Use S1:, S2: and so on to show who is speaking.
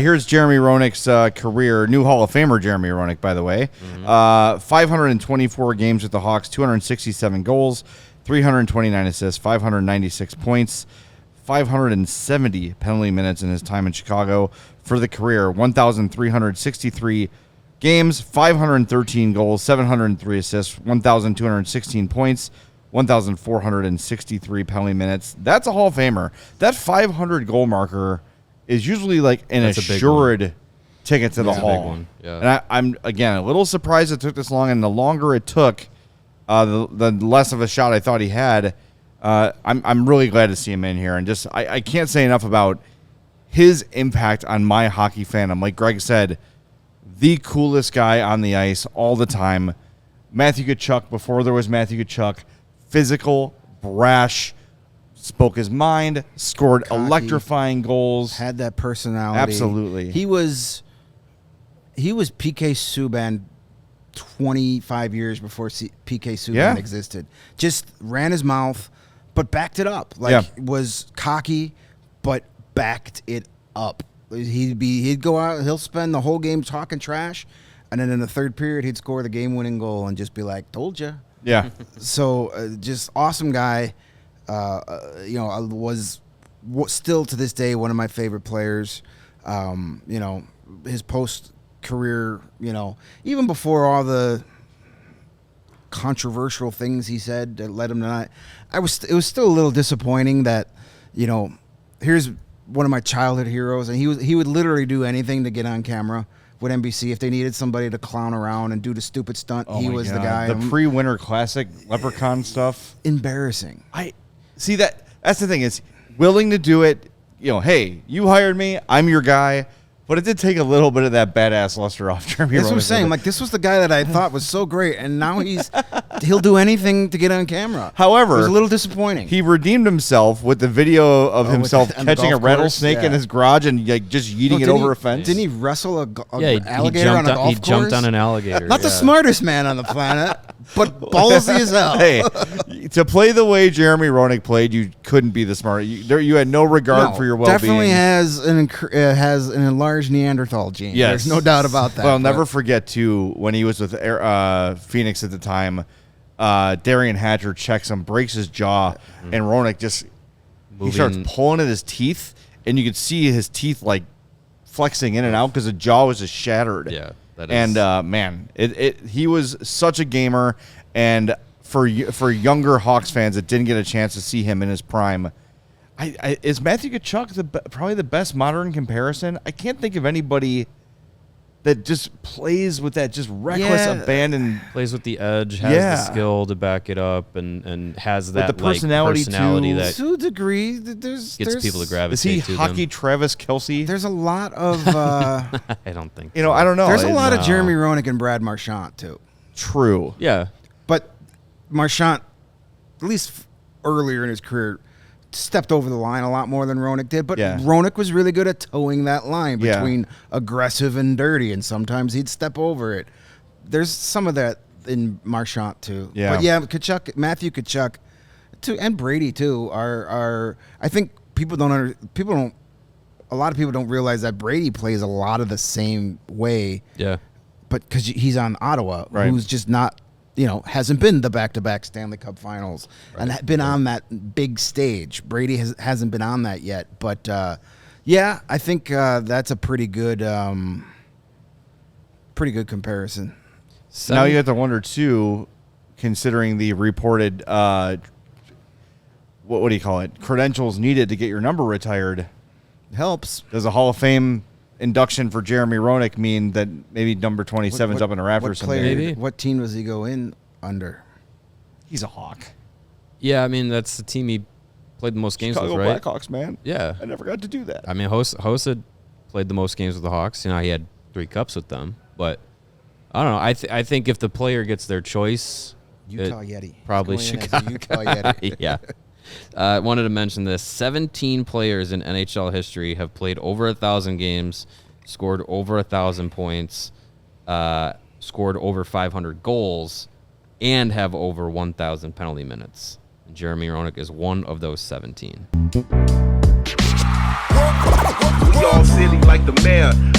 S1: Here's Jeremy Roenick's career, new Hall of Famer Jeremy Roenick, by the way. 524 games with the Hawks, 267 goals, 329 assists, 596 points, 570 penalty minutes in his time in Chicago. For the career, 1,363 games, 513 goals, 703 assists, 1,216 points, 1,463 penalty minutes. That's a Hall of Famer. That 500 goal marker is usually like an assured ticket to the Hall.
S2: A big one. Yeah.
S1: And I'm, again, a little surprised it took this long, and the longer it took, the less of a shot I thought he had. I'm really glad to see him in here. And just I can't say enough about his impact on my hockey fandom. Like Greg said, the coolest guy on the ice all the time. Matthew Tkachuk, before there was Matthew Tkachuk, physical, brash, spoke his mind, scored
S3: cocky,
S1: electrifying goals.
S3: Had that personality.
S1: Absolutely.
S3: He was PK Subban 25 years before PK Subban existed. Just ran his mouth, but backed it up. Was cocky, but backed it up. He'd go out, he'll spend the whole game talking trash, and then in the third period he'd score the game-winning goal and just be like, "Told you."
S1: Yeah.
S3: So just awesome guy. Was still to this day one of my favorite players. His post-career, even before all the controversial things he said that led him to not. It was still a little disappointing that, here's one of my childhood heroes, and he would literally do anything to get on camera with NBC. If they needed somebody to clown around and do the stupid stunt, he was the guy.
S1: The pre-Winter Classic Leprechaun stuff.
S3: Embarrassing.
S1: I see that's the thing, is willing to do it. Hey, you hired me, I'm your guy. But it did take a little bit of that badass luster off Jeremy Roenick.
S3: That's what I'm saying. Like, this was the guy that I thought was so great, and now he'll do anything to get on camera.
S1: However,
S3: it was a little disappointing.
S1: He redeemed himself with the video of himself catching a rattlesnake in his garage and just yeeting it over a fence.
S3: Didn't he wrestle an alligator on a golf course?
S2: He jumped on an alligator.
S3: Not the smartest man on the planet, but ballsy as hell.
S1: Hey, to play the way Jeremy Roenick played, you couldn't be the smartest. You had no regard for your well-being.
S3: Definitely has an enlarged Neanderthal gene.
S1: Yes.
S3: There's no doubt about that.
S1: Well, I'll never forget, too, when he was with Phoenix at the time, Darian Hatcher checks him, breaks his jaw, and Roenick he starts pulling at his teeth, and you could see his teeth, like, flexing in and out because the jaw was just shattered.
S2: Yeah, that is.
S1: And, he was such a gamer, and for younger Hawks fans that didn't get a chance to see him in his prime, is Matthew Tkachuk probably the best modern comparison? I can't think of anybody that just plays with that just reckless abandon.
S2: Plays with the edge, has the skill to back it up, and has that
S1: the personality
S2: that
S3: to a degree. There's
S2: people to gravitate.
S1: Is he
S2: to
S1: hockey
S2: them.
S1: Travis Kelce?
S3: There's a lot of
S2: I don't think
S1: I don't know.
S3: There's a lot of Jeremy Roenick and Brad Marchand too.
S1: True.
S2: Yeah,
S3: but Marchand, at least earlier in his career, stepped over the line a lot more than Roenick did, but Roenick was really good at towing that line between aggressive and dirty, and sometimes he'd step over it. There's some of that in Marchand too.
S1: Yeah.
S3: But Matthew Tkachuk, too, and Brady too are I think a lot of people don't realize that Brady plays a lot of the same way.
S2: Yeah.
S3: But because he's on Ottawa, who's just not. Hasn't been the back-to-back Stanley Cup Finals and been on that big stage. Brady hasn't been on that yet, but I think that's a pretty good comparison.
S1: Now you have to wonder too, considering the reported what do you call it? Credentials needed to get your number retired.
S3: Helps.
S1: Does a Hall of Fame induction for Jeremy Roenick mean that maybe number 27's up in the rafters someday?
S2: Maybe.
S3: What team does he go in under?
S1: He's a Hawk.
S2: Yeah, I mean, that's the team he played the most games
S1: Chicago
S2: with, right?
S1: Blackhawks, man.
S2: Yeah.
S1: I never got to do that.
S2: I mean, Hossa played the most games with the Hawks. He had 3 cups with them. But, I don't know. I think if the player gets their choice...
S3: Utah Yeti.
S2: Probably Chicago.
S3: Utah Yeti.
S2: Yeah. I wanted to mention this. 17 players in NHL history have played over 1,000 games, scored over 1,000 points, scored over 500 goals, and have over 1,000 penalty minutes. Jeremy Roenick is one of those 17.
S4: We all city like the mayor.